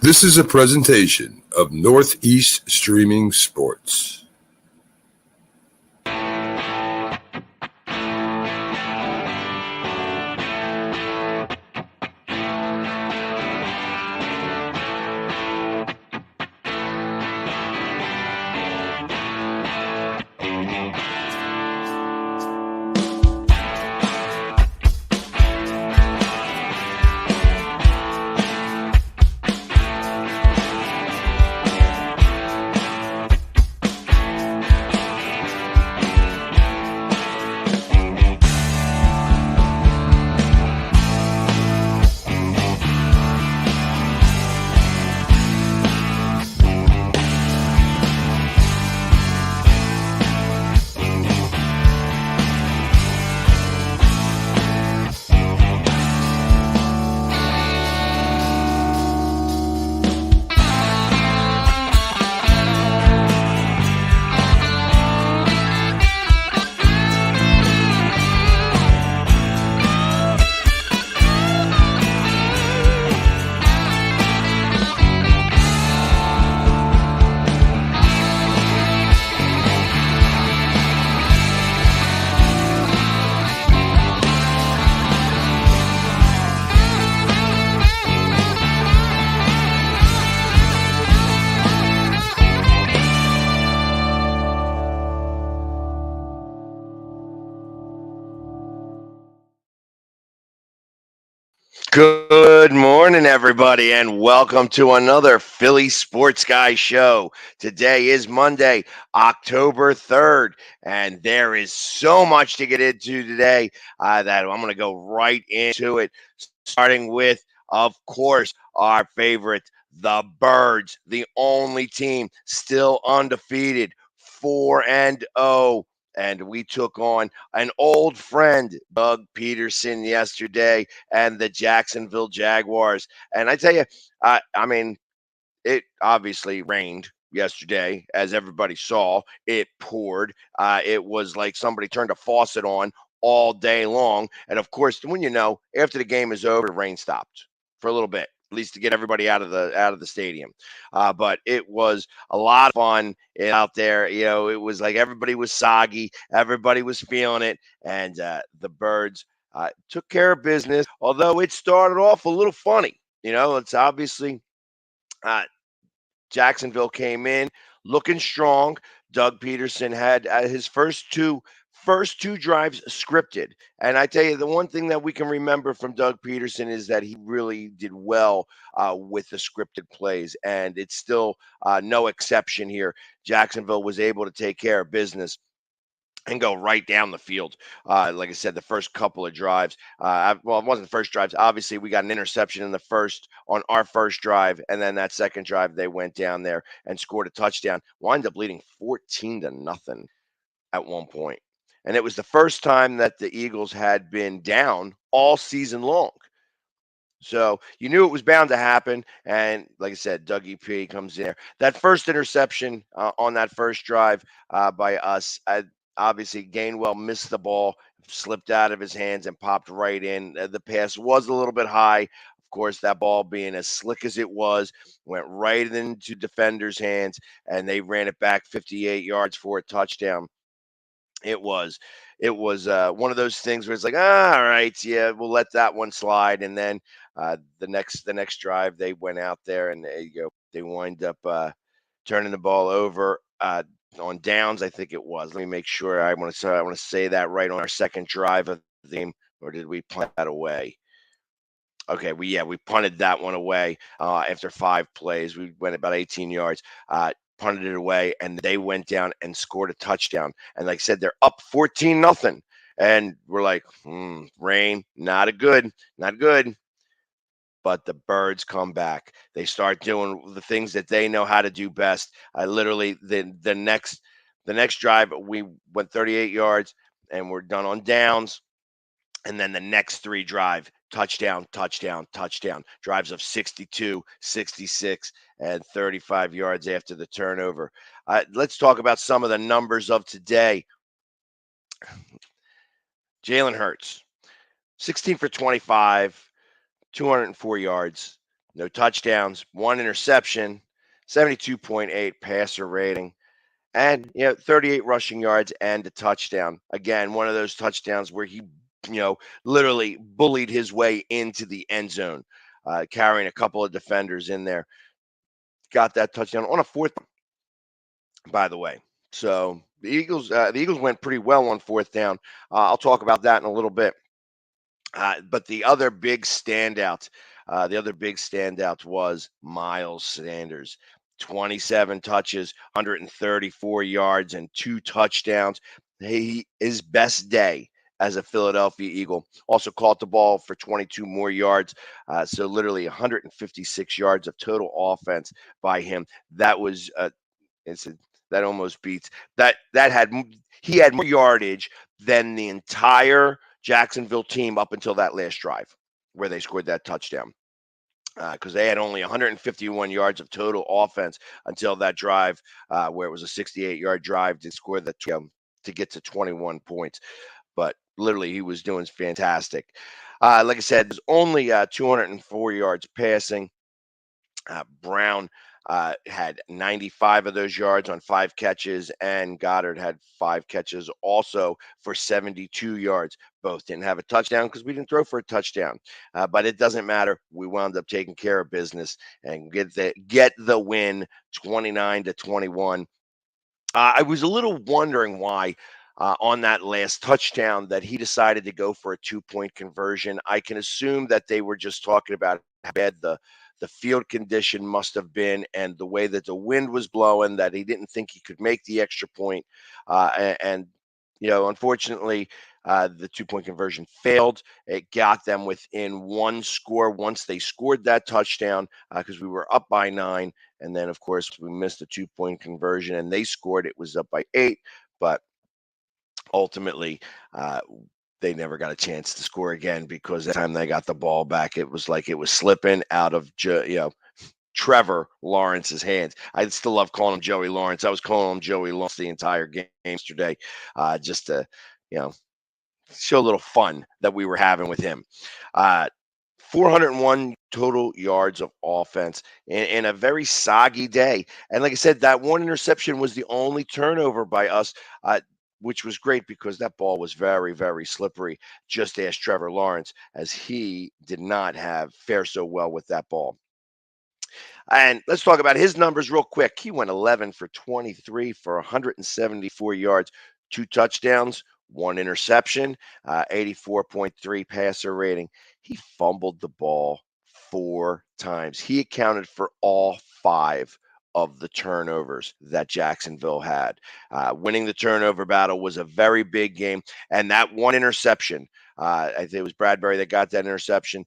This is a presentation of Northeast Streaming Sports. Good morning, everybody, and welcome to another Philly Sports Guy show. Today is Monday, October 3rd, and there is so much to get into today that I'm going to go right into it, starting with, of course, our favorite, the Birds, the only team still undefeated, 4-0. And we took on an old friend, Doug Peterson, yesterday, and the Jacksonville Jaguars. And I tell you, it obviously rained yesterday, as everybody saw. It poured. It was like somebody turned a faucet on all day long. And of course, when after the game is over, the rain stopped for a little bit, at least to get everybody out of the stadium. But it was a lot of fun out there. It was like everybody was soggy, everybody was feeling it, and the Birds took care of business. Although it started off a little funny. It's obviously. Uh, Jacksonville came in looking strong. Doug Peterson had his first two drives scripted. And I tell you, the one thing that we can remember from Doug Peterson is that he really did well with the scripted plays. And it's still no exception here. Jacksonville was able to take care of business and go right down the field. Like I said, the first couple of drives. It wasn't the first drives. Obviously, we got an interception on our first drive, and then that second drive they went down there and scored a touchdown. Wind up leading 14-0 at one point, and it was the first time that the Eagles had been down all season long. So you knew it was bound to happen. And like I said, Dougie P comes in there. That first interception on that first drive by us, obviously Gainwell missed the ball, slipped out of his hands and popped right in. The pass was a little bit high. Of course, that ball being as slick as it was, went right into defenders' hands, and they ran it back 58 yards for a touchdown. It was one of those things where it's like, all right, yeah, we'll let that one slide. And then the next drive, they went out there and they wind up turning the ball over on downs. I think it was. Let me make sure. I want to say that right on our second drive of the game, or did we punt that away? Okay, we punted that one away after 5 plays. We went about 18 yards. Punted it away, and they went down and scored a touchdown. And like I said, they're up 14-0. And we're like, rain, not good. But the Birds come back. They start doing the things that they know how to do best. I literally the next drive we went 38 yards and we're done on downs. And then the next three drive, touchdown, touchdown, touchdown, drives of 62, 66, and 35 yards after the turnover. Let's talk about some of the numbers of today. Jalen Hurts, 16 for 25, 204 yards, no touchdowns, 1 interception, 72.8 passer rating, and 38 rushing yards and a touchdown. Again, one of those touchdowns where he literally bullied his way into the end zone, carrying a couple of defenders in there. Got that touchdown on a fourth, by the way. So the Eagles went pretty well on fourth down. I'll talk about that in a little bit. But the other big standout was Miles Sanders. 27 touches, 134 yards, and 2 touchdowns. His best day as a Philadelphia Eagle. Also caught the ball for 22 more yards. So literally 156 yards of total offense by him. That was that almost beats that. He had more yardage than the entire Jacksonville team up until that last drive where they scored that touchdown. Because they had only 151 yards of total offense until that drive, where it was a 68-yard drive to score to get to 21 points. But literally, he was doing fantastic. Like I said, there's only 204 yards passing. Brown had 95 of those yards on 5 catches, and Goddard had 5 catches also for 72 yards. Both didn't have a touchdown because we didn't throw for a touchdown, but it doesn't matter. We wound up taking care of business and get the win, 29-21. I was a little wondering why. On that last touchdown, that he decided to go for a 2-point conversion. I can assume that they were just talking about how bad the field condition must have been and the way that the wind was blowing, that he didn't think he could make the extra point. And unfortunately, the 2-point conversion failed. It got them within 1 score once they scored that touchdown, because we were up by 9. And then, of course, we missed a 2-point conversion and they scored. It was up by 8. But ultimately, they never got a chance to score again, because the time they got the ball back, it was like it was slipping out of Trevor Lawrence's hands. I still love calling him Joey Lawrence. I was calling him Joey Lawrence the entire game yesterday, just to show a little fun that we were having with him. 401 total yards of offense in a very soggy day. And like I said, that 1 interception was the only turnover by us, which was great because that ball was very, very slippery. Just ask Trevor Lawrence, as he did not fare so well with that ball. And let's talk about his numbers real quick. He went 11 for 23 for 174 yards, 2 touchdowns, 1 interception, 84.3 passer rating. He fumbled the ball 4 times. He accounted for all 5 of the turnovers that Jacksonville had. Winning the turnover battle was a very big game. And that 1 interception, I think it was Bradbury that got that interception,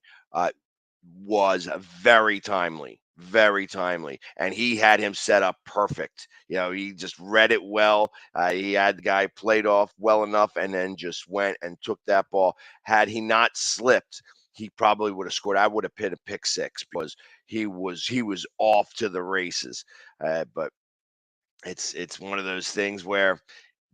was very timely. Very timely. And he had him set up perfect. He just read it well. He had the guy played off well enough and then just went and took that ball. Had he not slipped, he probably would have scored. I would have hit a pick 6 because he was off to the races. But it's one of those things where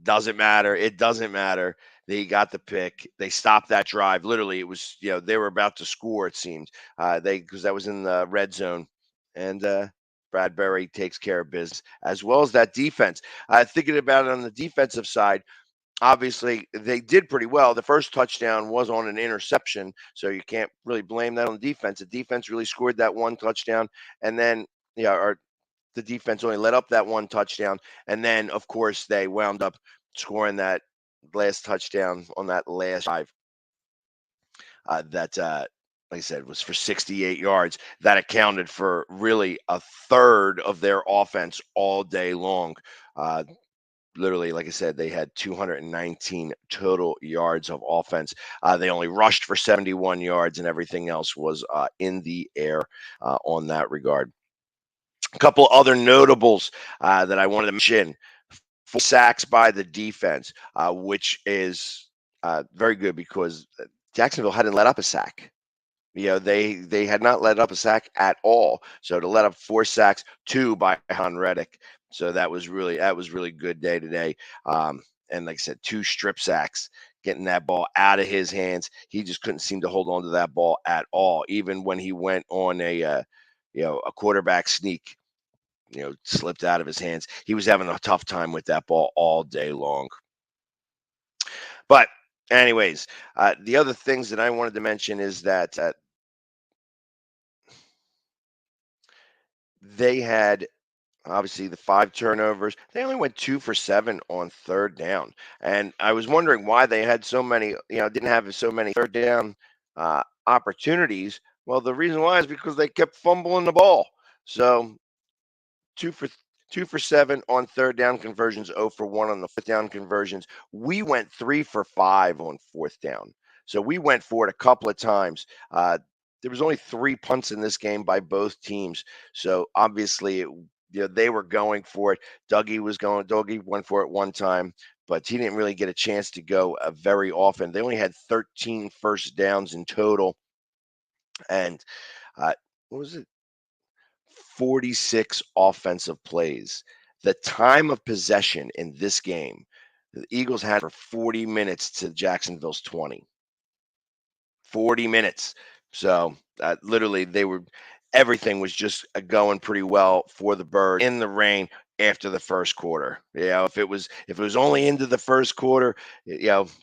doesn't matter. It doesn't matter. They got the pick. They stopped that drive. Literally, it was they were about to score. It seemed because that was in the red zone, and Bradbury takes care of business, as well as that defense. Thinking about it on the defensive side, obviously they did pretty well. The first touchdown was on an interception, so you can't really blame that on the defense. The defense really scored that 1 touchdown, and then the defense only let up that 1 touchdown, and then of course they wound up scoring that last touchdown on that last drive. That like I said, was for 68 yards. That accounted for really a third of their offense all day long. Literally, like I said, they had 219 total yards of offense. They only rushed for 71 yards, and everything else was in the air on that regard. A couple other notables that I wanted to mention: 4 sacks by the defense, which is very good because Jacksonville hadn't let up a sack. They had not let up a sack at all. So to let up 4 sacks, 2 by Han Reddick. So that was really good day today. And like I said, 2 strip sacks, getting that ball out of his hands. He just couldn't seem to hold on to that ball at all. Even when he went on a a quarterback sneak, slipped out of his hands. He was having a tough time with that ball all day long. But anyways, the other things that I wanted to mention is that they had obviously the 5 turnovers. They only went 2 for 7 on third down. And I was wondering why they had so many, didn't have so many third down opportunities. Well, the reason why is because they kept fumbling the ball. So two for 2 for 7 on third down conversions, 0 for 1 on the fourth down conversions. We went 3 for 5 on fourth down. So we went for it a couple of times. There was only 3 punts in this game by both teams. So obviously, they were going for it. Dougie went for it one time, but he didn't really get a chance to go very often. They only had 13 first downs in total. And what was it? 46 offensive plays. The time of possession in this game, the Eagles had for 40 minutes to Jacksonville's 20. 40 minutes. So literally, everything was just going pretty well for the Birds in the rain after the first quarter. If it was only into the first quarter,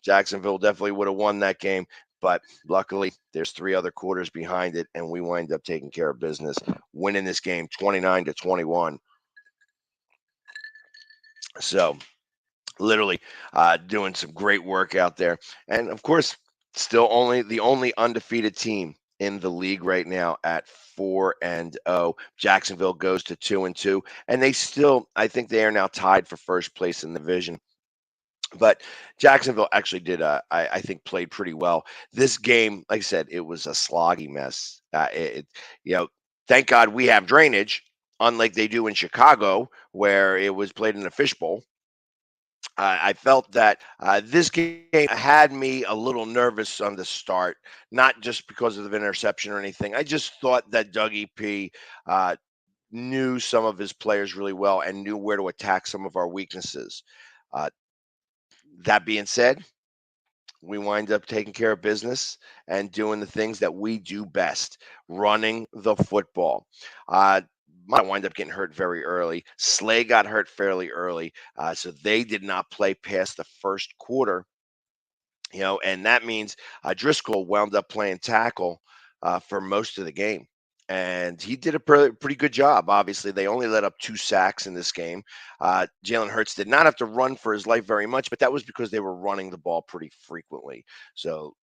Jacksonville definitely would have won that game. But luckily, there's 3 other quarters behind it, and we wind up taking care of business, winning this game 29-21. So literally doing some great work out there. And of course, still the only undefeated team in the league right now at 4-0. Jacksonville goes to 2-2, and I think they are now tied for first place in the division. But Jacksonville actually I think, played pretty well. This game, like I said, it was a sloggy mess. Thank God we have drainage, unlike they do in Chicago, where it was played in a fishbowl. I felt that this game had me a little nervous on the start, not just because of the interception or anything. I just thought that Dougie P knew some of his players really well and knew where to attack some of our weaknesses. Uh, that being said, we wind up taking care of business and doing the things that we do best, running the football. Might wind up getting hurt very early. Slay got hurt fairly early, so they did not play past the first quarter. And that means Driscoll wound up playing tackle for most of the game. And he did a pretty good job. Obviously, they only let up 2 sacks in this game. Jalen Hurts did not have to run for his life very much, but that was because they were running the ball pretty frequently. So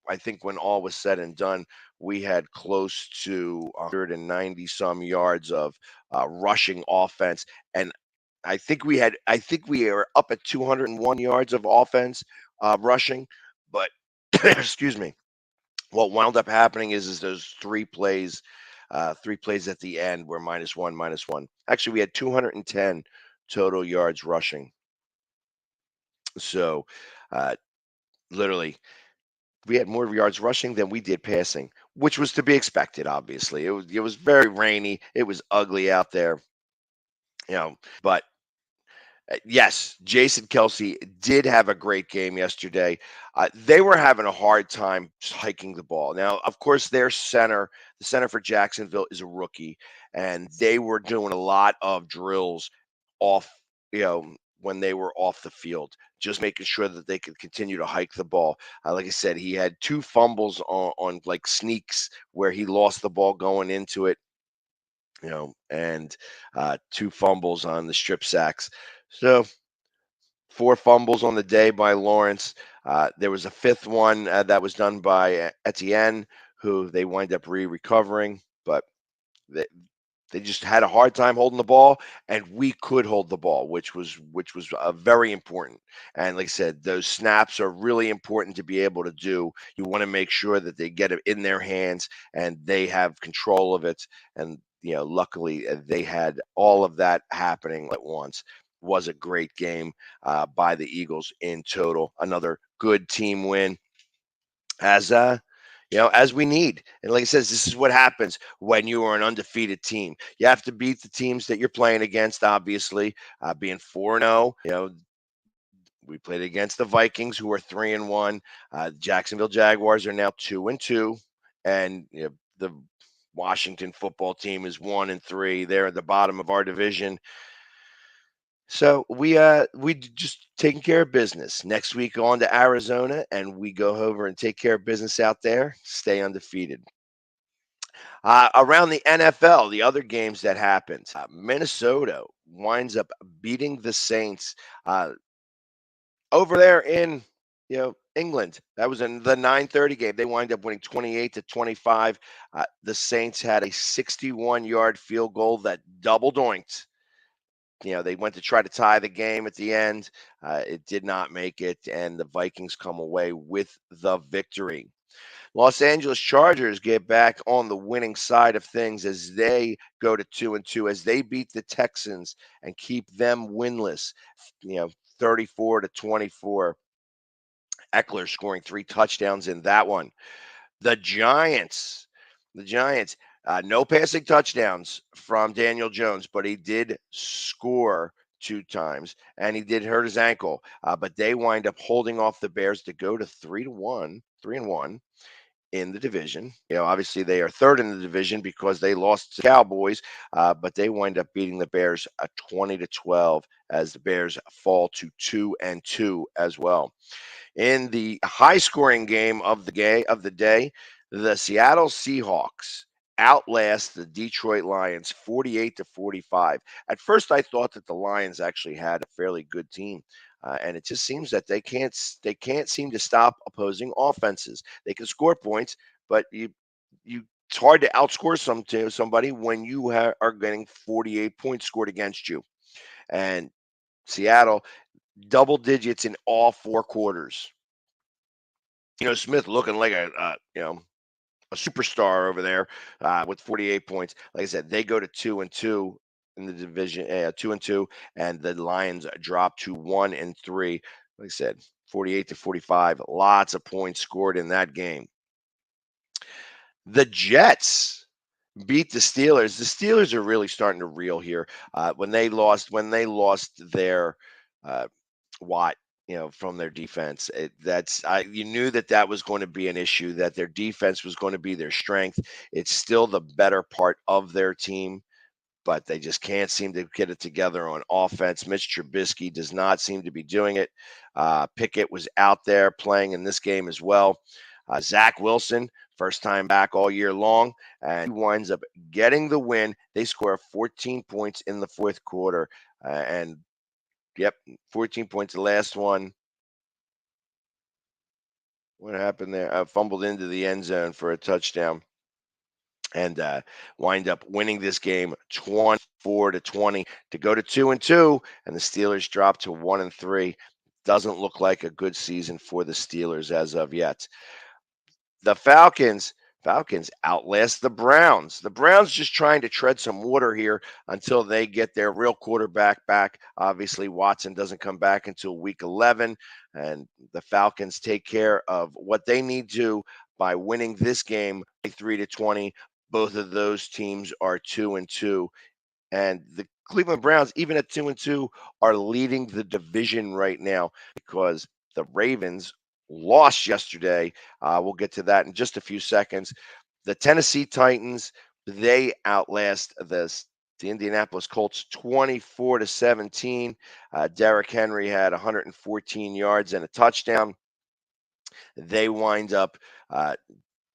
I think when all was said and done, we had close to 190 some yards of rushing offense. And I think we are up at 201 yards of offense rushing, but excuse me. What wound up happening is those 3 plays at the end were -1. Actually, we had 210 total yards rushing. So, literally, we had more yards rushing than we did passing, which was to be expected. Obviously, it was very rainy. It was ugly out there, but yes, Jason Kelsey did have a great game yesterday. They were having a hard time hiking the ball. Now, of course, the center for Jacksonville, is a rookie, and they were doing a lot of drills off, when they were off the field, just making sure that they could continue to hike the ball. Like I said, he had 2 fumbles on like sneaks where he lost the ball going into it, and 2 fumbles on the strip sacks. So 4 fumbles on the day by Lawrence. There was a 5th one that was done by Etienne, who they wind up recovering, but they just had a hard time holding the ball, and we could hold the ball, which was very important. And like I said, those snaps are really important to be able to do. You want to make sure that they get it in their hands and they have control of it. And luckily, they had all of that happening at once. Was a great game by the Eagles in total. Another good team win, as we need. And like I says, this is what happens when you are an undefeated team. You have to beat the teams that you're playing against. Obviously, being 4-0, we played against the Vikings, who are 3-1. Jacksonville Jaguars are now 2-2, and the Washington football team is 1-3. They're at the bottom of our division. So we just taking care of business. Next week on to Arizona, and we go over and take care of business out there. Stay undefeated. Around the NFL, the other games that happened, Minnesota winds up beating the Saints over there in England. That was in the 9:30 game. They wind up winning 28-25. The Saints had a 61-yard field goal that double doinked. They went to try to tie the game at the end. It did not make it, and the Vikings come away with the victory. Los Angeles Chargers get back on the winning side of things as they go to 2-2, as they beat the Texans and keep them winless, 34-24. Eckler scoring 3 touchdowns in that one. The Giants, no passing touchdowns from Daniel Jones, but he did score 2 times, and he did hurt his ankle. But they wind up holding off the Bears to go to 3-1 in the division. Obviously they are third in the division because they lost to the Cowboys, but they wind up beating the Bears 20-12 as the Bears fall to 2-2 as well. In the high-scoring game of the day, the Seattle Seahawks outlast the Detroit Lions 48-45. At first, I thought that the Lions actually had a fairly good team, and it just seems that they can't seem to stop opposing offenses. They can score points, but it's hard to outscore somebody when you are getting 48 points scored against you. And Seattle, double digits in all 4 quarters. Smith looking like a superstar over there with 48 points. Like I said, they go to 2-2 in the division, 2-2, and the Lions drop to 1-3. Like I said, 48-45. Lots of points scored in that game. The Jets beat the Steelers. The Steelers are really starting to reel here. When they lost their Watt, from their defense, you knew that was going to be an issue, that their defense was going to be their strength. It's still the better part of their team, but they just can't seem to get it together on offense. Mitch Trubisky does not seem to be doing it. Pickett was out there playing in this game as well. Zach Wilson, first time back all year long, and he winds up getting the win. They score 14 points in the fourth quarter, and 14 points. The last one. What happened there? Fumbled into the end zone for a touchdown, and wind up winning this game 24-20 to go to 2-2, and the Steelers drop to 1-3. Doesn't look like a good season for the Steelers as of yet. The Falcons outlast the Browns. The Browns just trying to tread some water here until they get their real quarterback back. Obviously, Watson doesn't come back until week 11, and the Falcons take care of what they need to by winning this game 3-20. Both of those teams are 2-2, and the Cleveland Browns, even at 2-2, are leading the division right now because the Ravens lost yesterday. We'll get to that in just a few seconds. The Tennessee Titans, they outlast the Indianapolis Colts 24-17. Derrick Henry had 114 yards and a touchdown. They wind up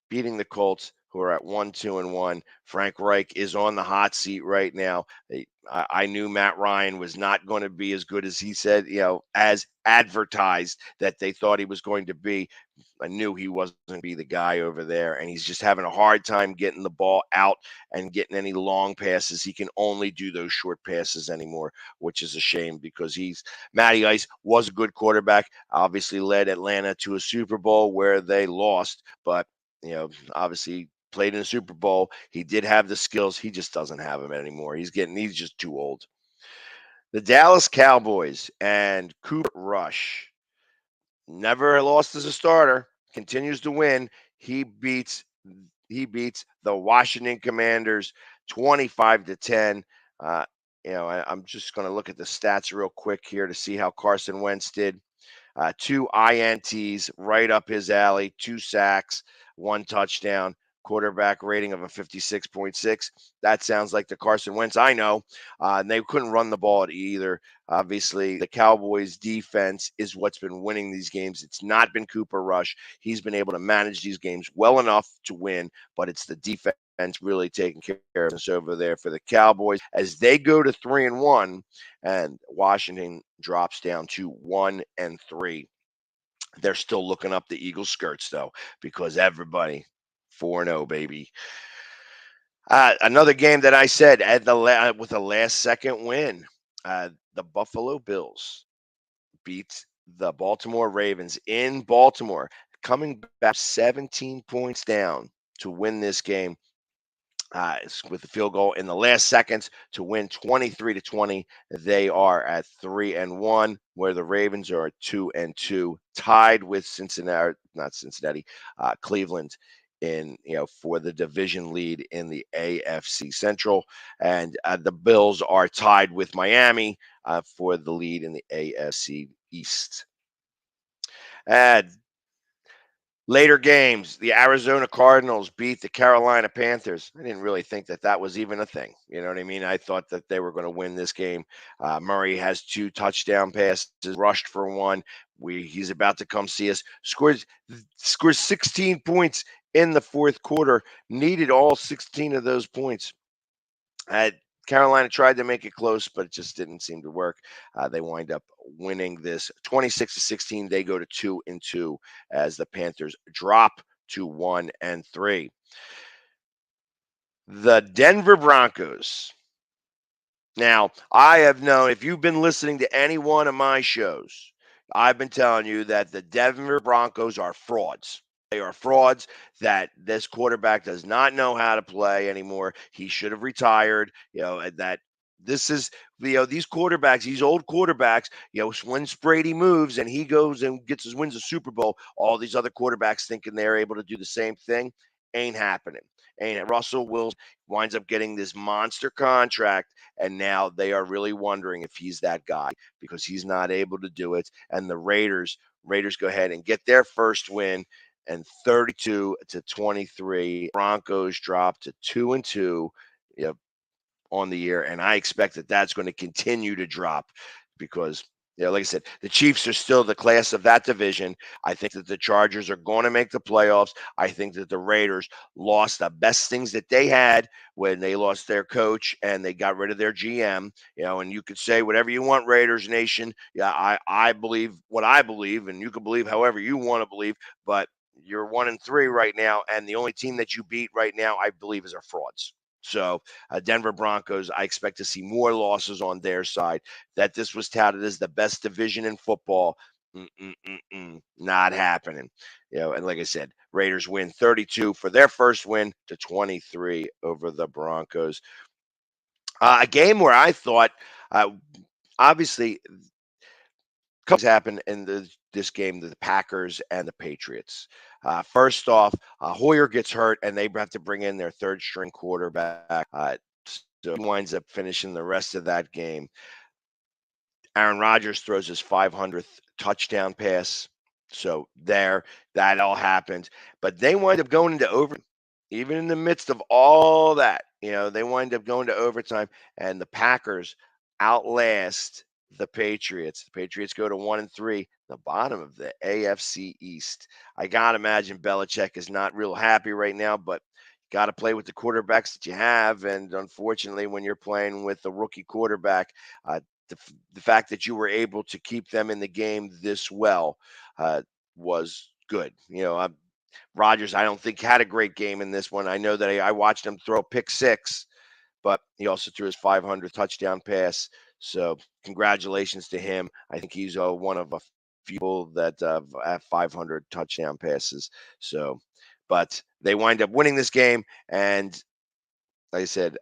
beating the Colts, who are at 1-2-1. Frank Reich is on the hot seat right now. I knew Matt Ryan was not going to be as good as he said, as advertised that they thought he was going to be. I knew he wasn't going to be the guy over there, and he's just having a hard time getting the ball out and getting any long passes. He can only do those short passes anymore, which is a shame because Matty Ice was a good quarterback, obviously led Atlanta to a Super Bowl where they lost, but obviously played in a Super Bowl. He did have the skills. He just doesn't have them anymore. He's just too old. The Dallas Cowboys and Cooper Rush, never lost as a starter, continues to win. He beats the Washington Commanders 25-10. I'm just going to look at the stats real quick here to see how Carson Wentz did. 2 INTs right up his alley, 2 sacks, 1 touchdown. quarterback rating of a 56.6. That sounds like the Carson Wentz I know. And they couldn't run the ball either. Obviously, the Cowboys' defense is what's been winning these games. It's not been Cooper Rush. He's been able to manage these games well enough to win, but it's the defense really taking care of us over there for the Cowboys as they go to 3-1, and Washington drops down to 1-3. They're still looking up the Eagles' skirts though, because everybody 4-0, baby. Another game that I said at with a last-second win, the Buffalo Bills beat the Baltimore Ravens in Baltimore, coming back 17 points down to win this game. With the field goal in the last seconds to win 23-20. They are at 3-1, where the Ravens are 2-2, tied with Cleveland for the division lead in the AFC Central, and the Bills are tied with Miami for the lead in the AFC East. Later games, the Arizona Cardinals beat the Carolina Panthers. I didn't really think that was even a thing. You know what I mean? I thought that they were going to win this game. Murray has 2 touchdown passes, rushed for 1. He's about to come see us. Scores 16 points in the fourth quarter. Needed all 16 of those points. Carolina tried to make it close, but it just didn't seem to work. They wind up winning this 26-16. They go to 2-2 as the Panthers drop to 1-3. The Denver Broncos. Now, I have known, if you've been listening to any one of my shows, I've been telling you that the Denver Broncos are frauds. They are frauds, that this quarterback does not know how to play anymore. He should have retired. That this is, these quarterbacks, these old quarterbacks, when Brady moves and he goes and wins a Super Bowl, all these other quarterbacks thinking they're able to do the same thing. Ain't happening. Ain't it? Russell Wilson winds up getting this monster contract, and now they are really wondering if he's that guy, because he's not able to do it. And the Raiders go ahead and get their first win, and 32-23. Broncos drop to 2-2 on the year, and I expect that that's going to continue to drop because, like I said, the Chiefs are still the class of that division. I think that the Chargers are going to make the playoffs. I think that the Raiders lost the best things that they had when they lost their coach and they got rid of their GM. And you could say whatever you want, Raiders Nation. Yeah, I believe what I believe, and you can believe however you want to believe, but you're 1-3 right now, and the only team that you beat right now, I believe, is our frauds. So Denver Broncos, I expect to see more losses on their side. That this was touted as the best division in football. Not happening. And like I said, Raiders win 32 for their first win to 23 over the Broncos. A game where I thought, obviously, couple happened in this game, the Packers and the Patriots. First off, Hoyer gets hurt, and they have to bring in their third-string quarterback. So he winds up finishing the rest of that game. Aaron Rodgers throws his 500th touchdown pass. So that all happened. But they wind up going into overtime. Even in the midst of all that, they wind up going to overtime, and the Packers outlast the Patriots. The Patriots go to 1-3, the bottom of the AFC East. I gotta imagine Belichick is not real happy right now, but you got to play with the quarterbacks that you have. And unfortunately, when you're playing with a rookie quarterback, the fact that you were able to keep them in the game this well was good. Rodgers, I don't think, had a great game in this one. I know that I watched him throw pick 6, but he also threw his 500th touchdown pass. So congratulations to him. I think he's one of a few people that have 500 touchdown passes. So, but they wind up winning this game, and like I said,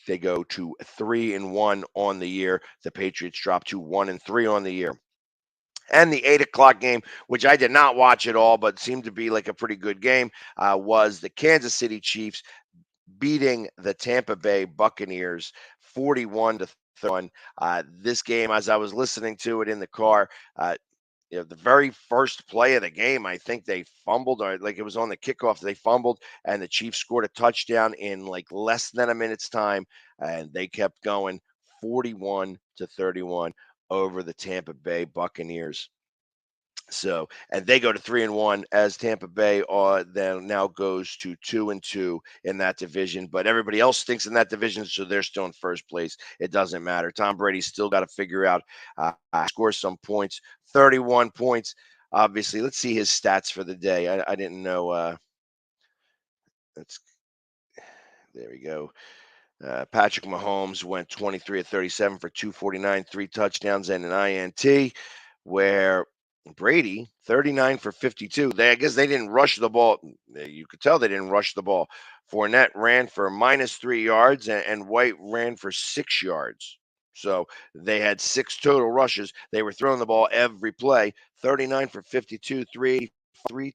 they go to 3-1 on the year. The Patriots drop to 1-3 on the year. And the 8:00 game, which I did not watch at all, but seemed to be like a pretty good game, was the Kansas City Chiefs beating the Tampa Bay Buccaneers 41-31. This game, as I was listening to it in the car, the very first play of the game, I think they fumbled, or like it was on the kickoff, they fumbled, and the Chiefs scored a touchdown in like less than a minute's time, and they kept going 41-31 over the Tampa Bay Buccaneers. So, and they go to 3-1 as Tampa Bay then now goes to 2-2 in that division. But everybody else stinks in that division, so they're still in first place. It doesn't matter. Tom Brady's still got to figure out score some points. 31 points. Obviously, let's see his stats for the day. I didn't know. There we go. Patrick Mahomes went 23 of 37 for 249, 3 touchdowns and an INT, where Brady 39 for 52. I guess they didn't rush the ball. You could tell they didn't rush the ball. Fournette ran for -3 yards, and White ran for 6 yards. So they had 6 total rushes. They were throwing the ball every play. 39 for 52, 3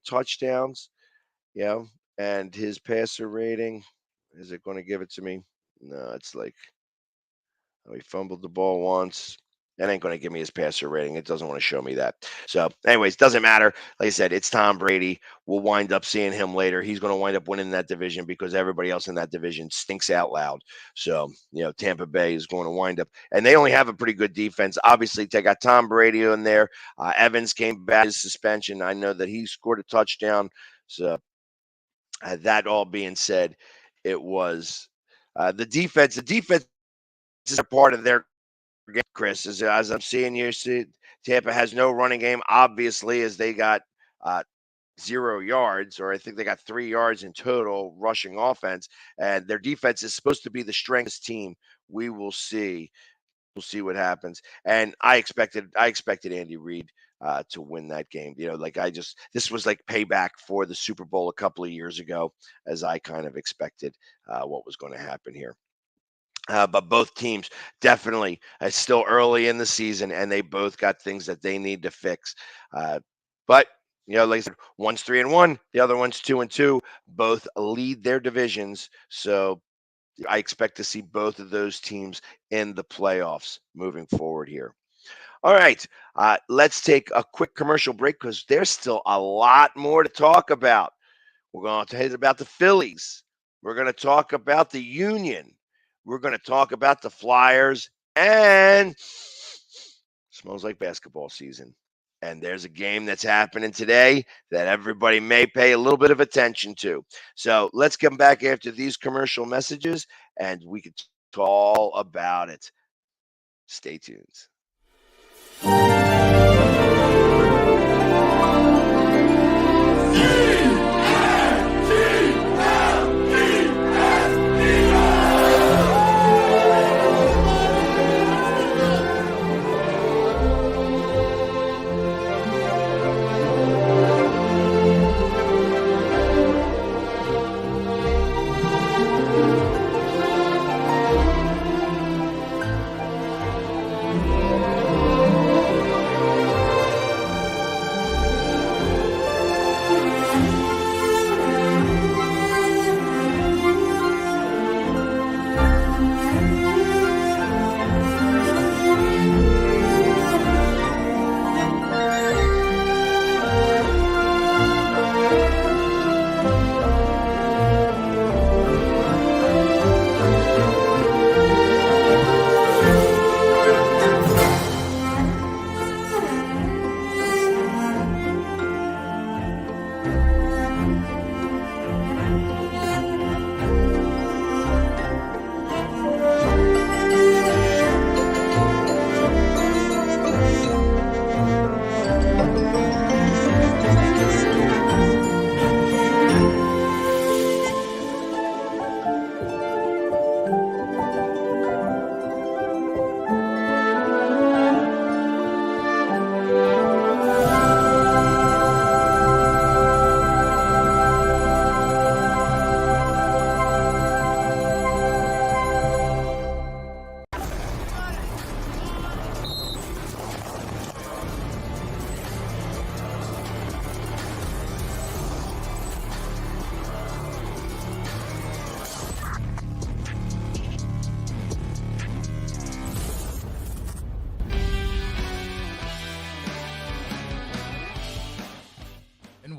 touchdowns. Yeah, and his passer rating, is it going to give it to me? No, it's like, he fumbled the ball once. That ain't going to give me his passer rating. It doesn't want to show me that. So, anyways, doesn't matter. Like I said, it's Tom Brady. We'll wind up seeing him later. He's going to wind up winning that division because everybody else in that division stinks out loud. So, Tampa Bay is going to wind up. And they only have a pretty good defense. Obviously, they got Tom Brady in there. Evans came back his suspension. I know that he scored a touchdown. So, that all being said, it was the defense. The defense is a part of their game, Chris. As I'm seeing here, Tampa has no running game, obviously, as they got 0 yards, or I think they got 3 yards in total rushing offense. And their defense is supposed to be the strongest team. We will see. We'll see what happens. And I expected Andy Reid to win that game. This was like payback for the Super Bowl a couple of years ago, as I kind of expected what was going to happen here. But both teams definitely, it's still early in the season, and they both got things that they need to fix. But like I said, one's 3-1, the other one's 2-2. Both lead their divisions, so I expect to see both of those teams in the playoffs moving forward here. All right, let's take a quick commercial break because there's still a lot more to talk about. We're going to talk about the Phillies. We're going to talk about the Union. We're going to talk about the Flyers, and smells like basketball season. And there's a game that's happening today that everybody may pay a little bit of attention to. So let's come back after these commercial messages, and we can talk all about it. Stay tuned.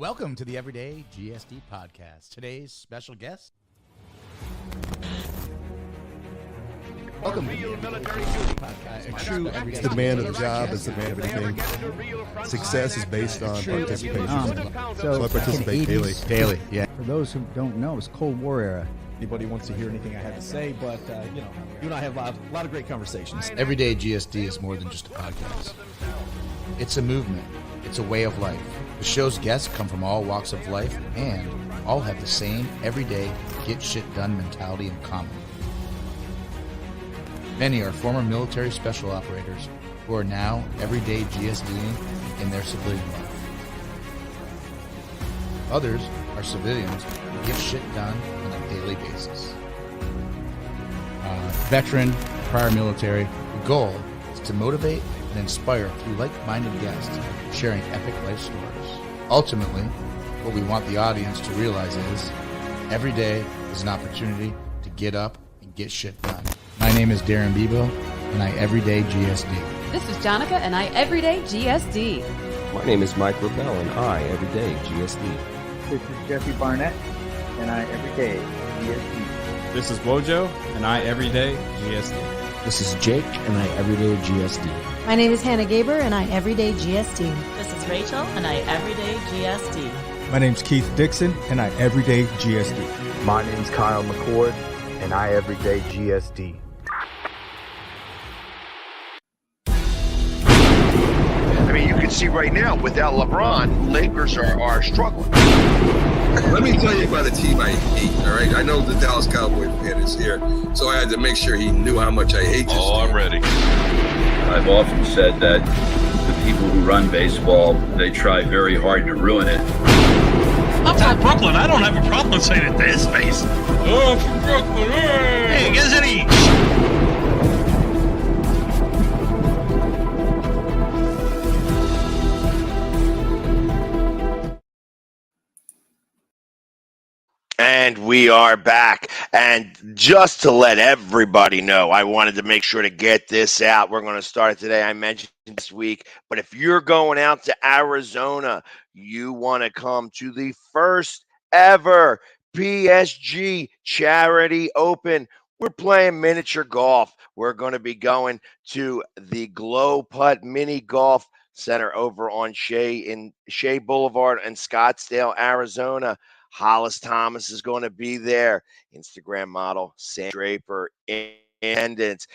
welcome to the Everyday GSD podcast. Today's special guest. Welcome to the Military Duty Podcast. It's the man of the job. It's the man of anything. Success is based on participation. So I participate daily. Yeah. For those who don't know, it's Cold War era. Anybody wants to hear anything I have to say, but you and I have a lot of great conversations. Everyday GSD is more than just a podcast. It's a movement. It's a way of life. The show's guests come from all walks of life and all have the same everyday get shit done mentality in common. Many are former military special operators who are now everyday GSDing in their civilian life. Others are civilians who get shit done on a daily basis. Veteran, prior military, the goal is to motivate and inspire through like-minded guests sharing epic life stories. Ultimately, what we want the audience to realize is every day is an opportunity to get up and get shit done. My name is Darren Bebo, and I everyday GSD. This is Jonica, and I everyday GSD. My name is Mike Rebell, and I everyday GSD. This is Jeffrey Barnett, and I everyday GSD. This is Wojo, and I everyday GSD. This is Jake, and I everyday GSD. My name is Hannah Gaber, and I everyday GSD. This is Rachel, and I everyday GSD. My name's Keith Dixon, and I everyday GSD. My name's Kyle McCord, and I everyday GSD. I mean, you can see right now, without LeBron, Lakers are struggling. Let me tell you about a team I hate, all right? I know the Dallas Cowboy fan is here, so I had to make sure he knew how much I hate this team. I'm ready. I've often said that the people who run baseball, they try very hard to ruin it. I'm from Brooklyn. I don't have a problem saying it to his face. Oh, I'm from Brooklyn. Hey, get any... And we are back. And just to let everybody know, I wanted to make sure to get this out. We're going to start it today. I mentioned this week, but if you're going out to Arizona, you want to come to the first ever PSG Charity Open. We're playing miniature golf. We're going to be going to the Glow Putt Mini Golf Center over on Shea Boulevard in Scottsdale, Arizona. Hollis Thomas is going to be there. Instagram model Sam Draper in attendance.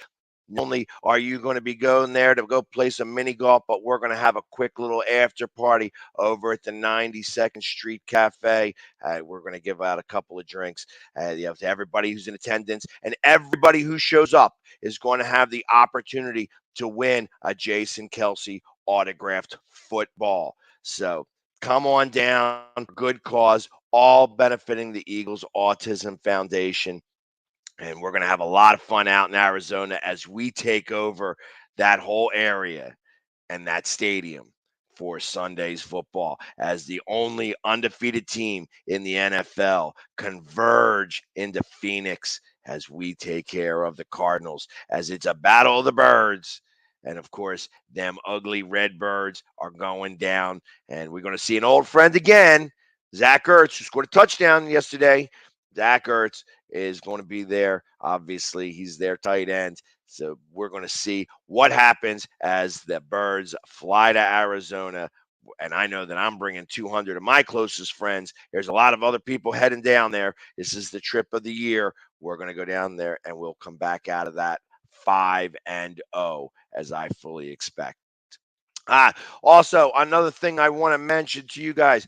Not only are you going to be going there to go play some mini golf, but we're going to have a quick little after party over at the 92nd Street Cafe. We're going to give out a couple of drinks to everybody who's in attendance, and everybody who shows up is going to have the opportunity to win a Jason Kelce autographed football. So come on down, good cause, all benefiting the Eagles Autism Foundation. And we're going to have a lot of fun out in Arizona as we take over that whole area and that stadium for Sunday's football as the only undefeated team in the NFL converge into Phoenix as we take care of the Cardinals, as it's a battle of the birds. And, of course, them ugly red birds are going down. And we're going to see an old friend again, Zach Ertz, who scored a touchdown yesterday. Zach Ertz is going to be there. Obviously, he's their tight end. So we're going to see what happens as the birds fly to Arizona. And I know that I'm bringing 200 of my closest friends. There's a lot of other people heading down there. This is the trip of the year. We're going to go down there, and we'll come back out of that 5-0, as I fully expect. Also, another thing I want to mention to you guys,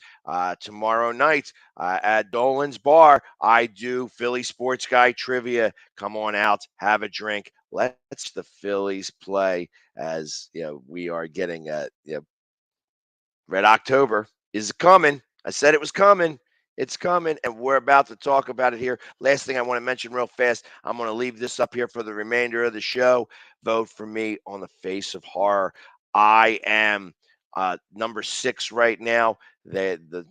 tomorrow night at Dolan's Bar, I do Philly Sports Guy Trivia. Come on out, have a drink. Let's the Phillies play, as we are getting Red October is coming. I said it was coming. It's coming, and we're about to talk about it here. Last thing I want to mention real fast, I'm going to leave this up here for the remainder of the show. Vote for me on the Face of Horror. I am number 6 right now. The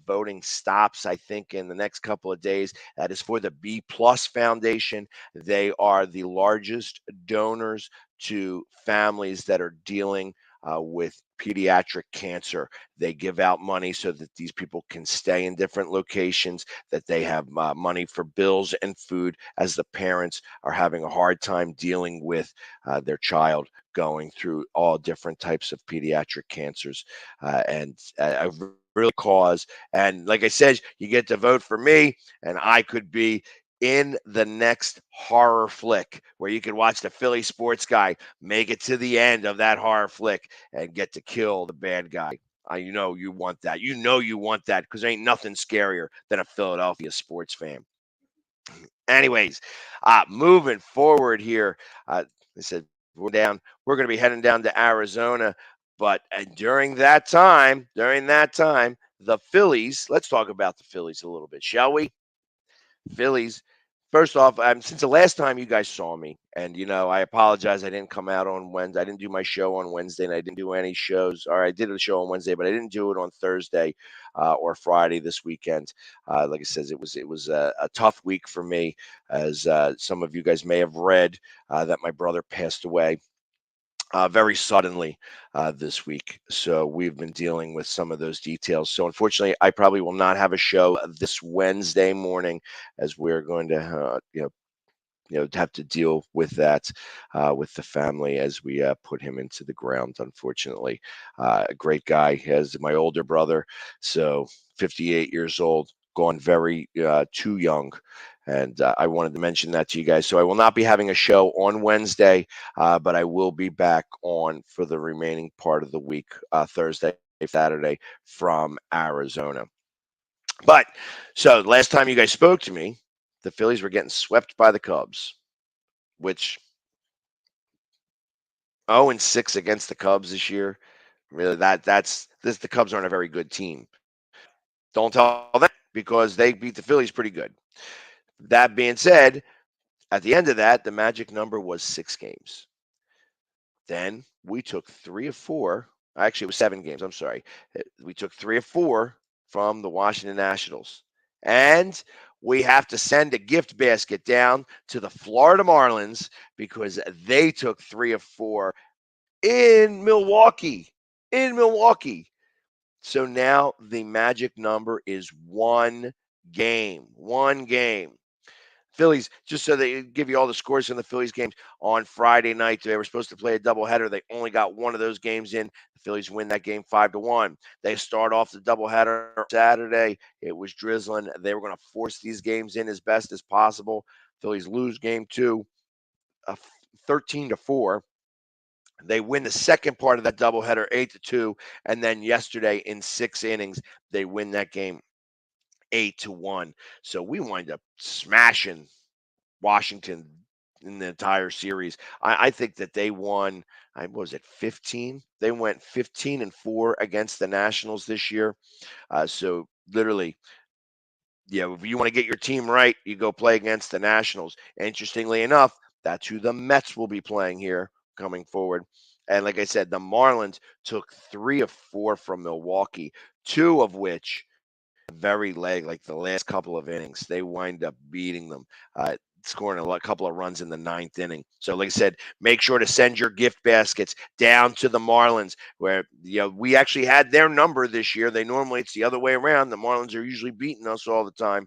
voting stops, I think, in the next couple of days. That is for the B Plus Foundation. They are the largest donors to families that are dealing with pediatric cancer. They give out money so that these people can stay in different locations, that they have money for bills and food as the parents are having a hard time dealing with their child going through all different types of pediatric cancers. And a real cause. And like I said, you get to vote for me, and I could be in the next horror flick where you can watch the Philly sports guy make it to the end of that horror flick and get to kill the bad guy. You know you want that. You know you want that because there ain't nothing scarier than a Philadelphia sports fan. Anyways, moving forward here, I said we're going to be heading down to Arizona. But during that time, the Phillies, let's talk about the Phillies a little bit, shall we? Phillies, first off, since the last time you guys saw me, and, I apologize, I didn't come out on Wednesday. I didn't do my show on Wednesday, and I didn't do any shows. Or I did a show on Wednesday, but I didn't do it on Thursday or Friday this weekend. Like I said, it was a tough week for me, as some of you guys may have read that my brother passed away very suddenly this week. So we've been dealing with some of those details. So unfortunately, I probably will not have a show this Wednesday morning, as we're going to, have to deal with that with the family as we put him into the ground. Unfortunately, a great guy. He has my older brother, so 58 years old, gone very too young. And I wanted to mention that to you guys. So I will not be having a show on Wednesday, but I will be back on for the remaining part of the week, Thursday, Saturday, from Arizona. But so last time you guys spoke to me, the Phillies were getting swept by the Cubs, which 0-6 against the Cubs this year. Really, the Cubs aren't a very good team. Don't tell them, because they beat the Phillies pretty good. That being said, at the end of that, the magic number was 6 games. Then we took 3 of 4. Actually, it was 7 games. I'm sorry. We took 3 of 4 from the Washington Nationals. And we have to send a gift basket down to the Florida Marlins because they took 3 of 4 in Milwaukee. So now the magic number is 1 game. 1 game. Phillies, just so they give you all the scores in the Phillies games on Friday night. They were supposed to play a doubleheader. They only got one of those games in. The Phillies win that game 5-1. They start off the doubleheader Saturday. It was drizzling. They were going to force these games in as best as possible. Phillies lose game 2, 13-4. They win the second part of that doubleheader 8-2. And then yesterday in 6 innings, they win that game 8-1. So we wind up smashing Washington in the entire series. I think that they won, what was it, 15? They went 15-4 against the Nationals this year. So literally, if you want to get your team right, you go play against the Nationals. Interestingly enough, that's who the Mets will be playing here coming forward. And like I said, the Marlins took 3 of 4 from Milwaukee, 2 of which very like the last couple of innings, they wind up beating them, scoring a couple of runs in the 9th inning. So like I said, make sure to send your gift baskets down to the Marlins, where we actually had their number this year. It's the other way around. The Marlins are usually beating us all the time,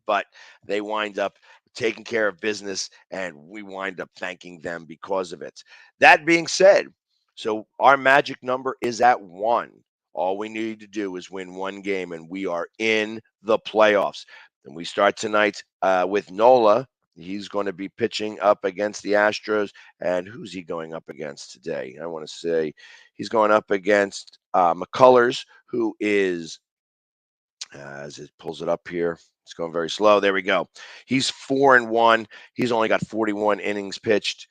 but they wind up taking care of business, and we wind up thanking them because of it. That being said, so our magic number is at 1. All we need to do is win 1 game, and we are in the playoffs. And we start tonight with Nola. He's going to be pitching up against the Astros. And who's he going up against today? I want to say he's going up against McCullers, who is, as it pulls it up here, it's going very slow. There we go. He's 4-1. He's only got 41 innings pitched.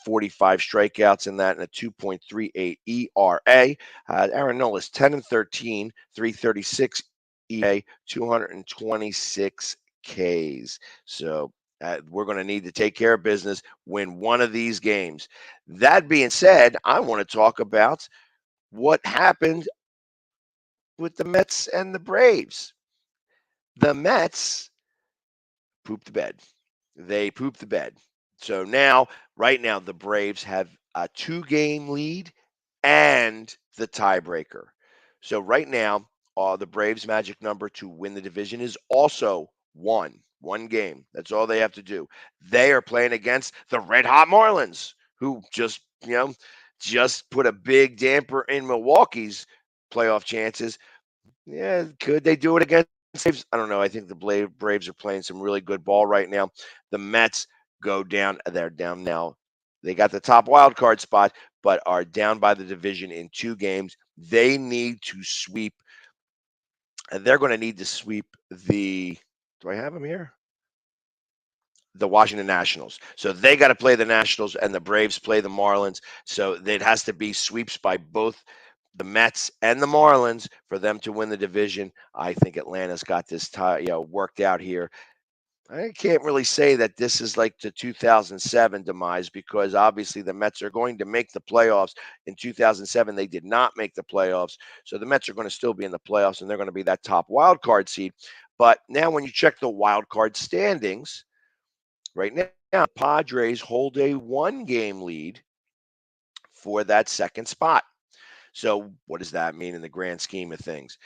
45 strikeouts in that, and a 2.38 ERA. Aaron Nola's 10-13, 336 ERA, 226 Ks. So we're going to need to take care of business, win 1 of these games. That being said, I want to talk about what happened with the Mets and the Braves. The Mets pooped the bed. They pooped the bed. So right now, the Braves have a 2-game lead and the tiebreaker. So right now, the Braves' magic number to win the division is also one game. That's all they have to do. They are playing against the Red Hot Marlins, who just put a big damper in Milwaukee's playoff chances. Yeah, could they do it against Braves? I don't know. I think the Braves are playing some really good ball right now. The Mets go down. They're down now. They got the top wild card spot, but are down by the division in 2 games. They need to sweep. And they're going to need to sweep the. Do I have them here? The Washington Nationals. So they got to play the Nationals, and the Braves play the Marlins. So it has to be sweeps by both the Mets and the Marlins for them to win the division. I think Atlanta's got this worked out here. I can't really say that this is like the 2007 demise, because obviously the Mets are going to make the playoffs. In 2007, they did not make the playoffs. So the Mets are going to still be in the playoffs, and they're going to be that top wild card seed. But now when you check the wild card standings, right now, Padres hold a 1-game lead for that second spot. So what does that mean in the grand scheme of things?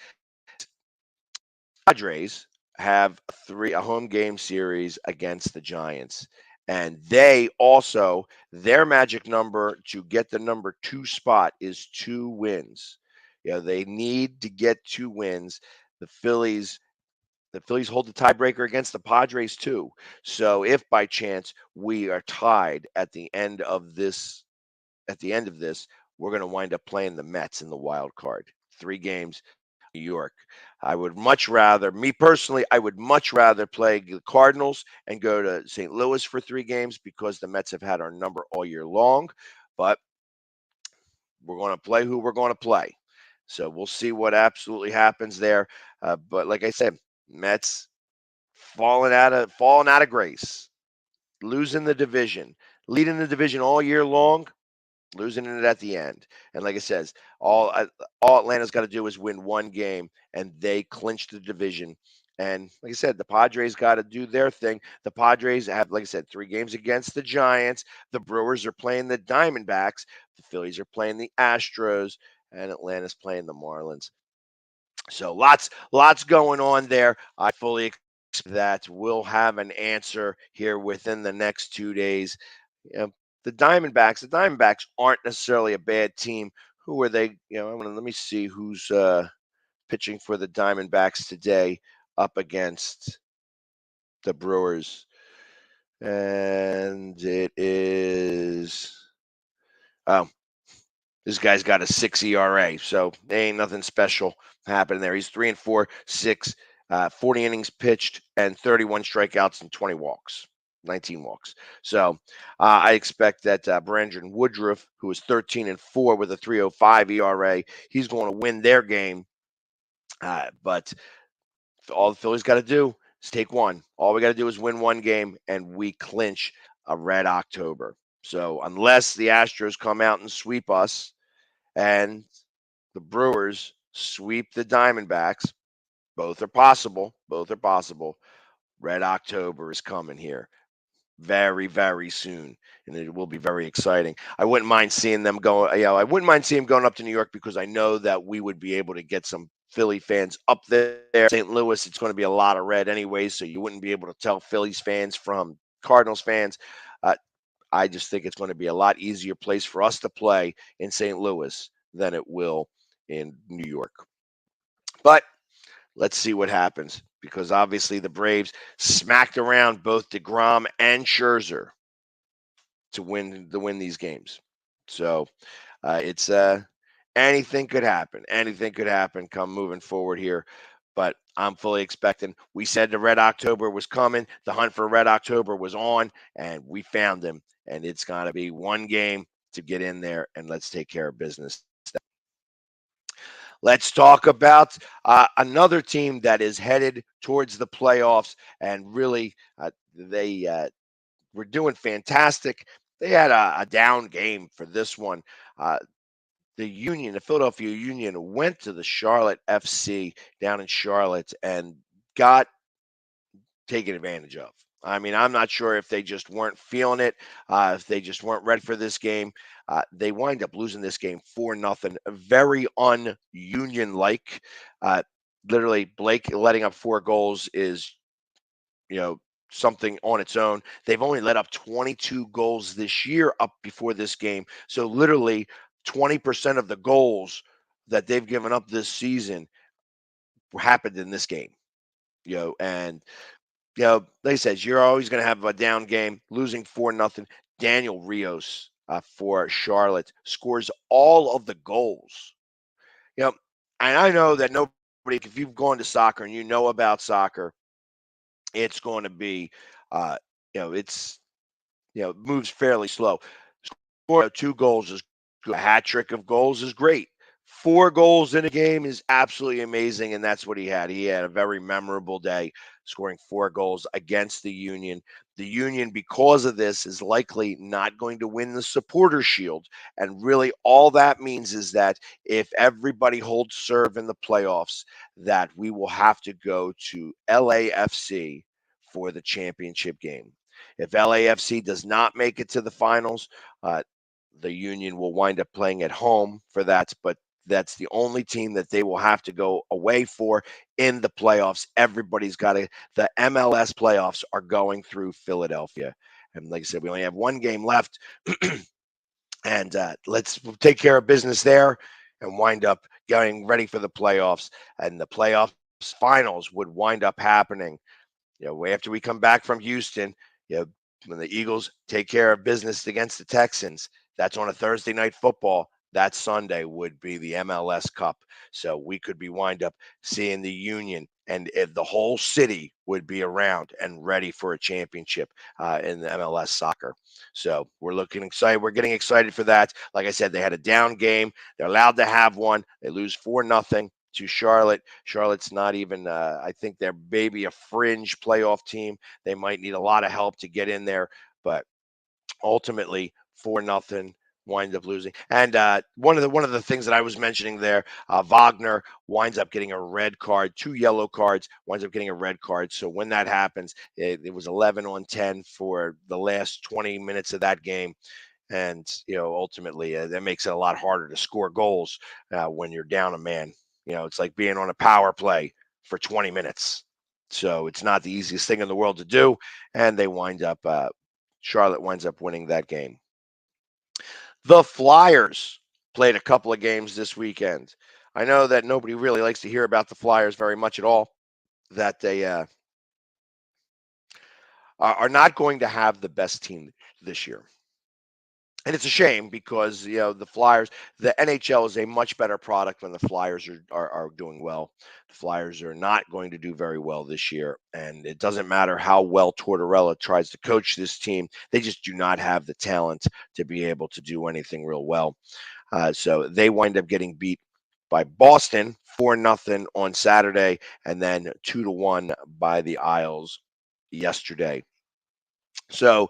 Padres have a home game series against the Giants, and they also, their magic number to get the number 2 spot is 2 wins. They need to get 2 wins. The Phillies hold the tiebreaker against the Padres too. So if by chance we are tied at the end of this, we're going to wind up playing the Mets in the wild card. 3 games, New York. I would much rather, me personally, I would much rather play the Cardinals and go to St. Louis for 3 games, because the Mets have had our number all year long. But we're going to play who we're going to play. So we'll see what absolutely happens there. But like I said, Mets falling out of grace, losing the division, leading the division all year long, losing it at the end. And like I says, all Atlanta's got to do is win 1 game, and they clinch the division. And like I said, the Padres got to do their thing. The Padres have, like I said, 3 games against the Giants. The Brewers are playing the Diamondbacks. The Phillies are playing the Astros, and Atlanta's playing the Marlins. So lots going on there. I fully expect that we'll have an answer here within the next 2 days. The Diamondbacks aren't necessarily a bad team. Who are they? Let me see who's pitching for the Diamondbacks today up against the Brewers. And it is, this guy's got a 6 ERA, so there ain't nothing special happening there. He's 3-4, 40 innings pitched, and 31 strikeouts and 19 walks. So I expect that Brandon Woodruff, who is 13-4 with a 3.05 ERA, he's going to win their game. But all the Phillies got to do is take 1. All we got to do is win 1 game, and we clinch a red October. So unless the Astros come out and sweep us, and the Brewers sweep the Diamondbacks, both are possible. Red October is coming here very, very soon, and it will be very exciting. I wouldn't mind seeing them go. I wouldn't mind seeing them going up to New York, because I know that we would be able to get some Philly fans up there. St. Louis, it's going to be a lot of red anyway, so you wouldn't be able to tell Phillies fans from Cardinals fans. I just think it's going to be a lot easier place for us to play in St. Louis than it will in New York. But let's see what happens, because obviously the Braves smacked around both DeGrom and Scherzer to win these games. So it's anything could happen. Anything could happen come moving forward here. But I'm fully expecting. We said the Red October was coming. The hunt for Red October was on, and we found him. And it's going to be 1 game to get in there, and let's take care of business. Let's talk about another team that is headed towards the playoffs, and really they were doing fantastic. They had a down game for this one. The Philadelphia Union, went to the Charlotte FC down in Charlotte and got taken advantage of. I mean, I'm not sure if they just weren't feeling it, if they just weren't ready for this game. They wind up losing this game 4-0, very un-Union like. Literally, Blake letting up 4 goals is, something on its own. They've only let up 22 goals this year up before this game. So literally 20% of the goals that they've given up this season happened in this game. And like I said, you're always going to have a down game. Losing 4-0. Daniel Rios for Charlotte scores all of the goals. And I know that nobody, if you've gone to soccer and you know about soccer, it's going to be, moves fairly slow. Score 2 goals is good. A hat trick of goals is great. 4 goals in a game is absolutely amazing, and that's what he had. He had a very memorable day, scoring 4 goals against the Union. The Union, because of this, is likely not going to win the Supporter Shield, and really all that means is that if everybody holds serve in the playoffs, that we will have to go to LAFC for the championship game. If LAFC does not make it to the finals, the Union will wind up playing at home for that, but that's the only team that they will have to go away for in the playoffs. Everybody's got to, the MLS playoffs are going through Philadelphia. And like I said, we only have 1 game left. And let's take care of business there and wind up getting ready for the playoffs. And the playoffs finals would wind up happening, after we come back from Houston, when the Eagles take care of business against the Texans. That's on a Thursday night football. That Sunday would be the MLS Cup. So we could be wind up seeing the Union, and the whole city would be around and ready for a championship in the MLS soccer. So we're looking excited. We're getting excited for that. Like I said, they had a down game. They're allowed to have one. They lose 4-0 to Charlotte. Charlotte's not even, I think they're maybe a fringe playoff team. They might need a lot of help to get in there, but ultimately 4-0. Wind up losing. And one of the things that I was mentioning there, Wagner winds up getting a red card, 2 yellow cards, winds up getting a red card. So when that happens, it was 11-10 for the last 20 minutes of that game. And, ultimately that makes it a lot harder to score goals when you're down a man. It's like being on a power play for 20 minutes. So it's not the easiest thing in the world to do. And they wind up, Charlotte winds up winning that game. The Flyers played a couple of games this weekend. I know that nobody really likes to hear about the Flyers very much at all, that they are not going to have the best team this year. And it's a shame because, the Flyers, the NHL is a much better product when the Flyers are doing well. The Flyers are not going to do very well this year. And it doesn't matter how well Tortorella tries to coach this team. They just do not have the talent to be able to do anything real well. So they wind up getting beat by Boston 4-0 on Saturday, and then 2-1 by the Isles yesterday. So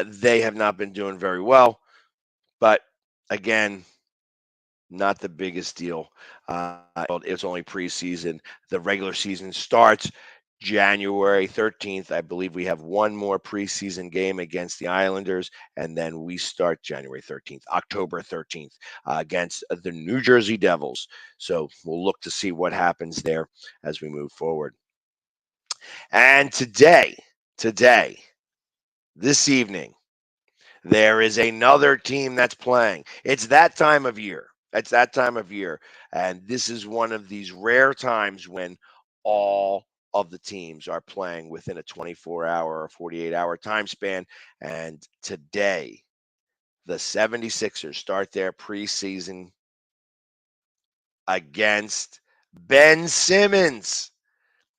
they have not been doing very well. But again, not the biggest deal. It's only preseason. The regular season starts January 13th. I believe we have one more preseason game against the Islanders, and then we start January 13th, October 13th, against the New Jersey Devils. So we'll look to see what happens there as we move forward. And today, this evening, there is another team that's playing. It's that time of year. And this is one of these rare times when all of the teams are playing within a 24-hour or 48-hour time span. And today, the 76ers start their preseason against Ben Simmons.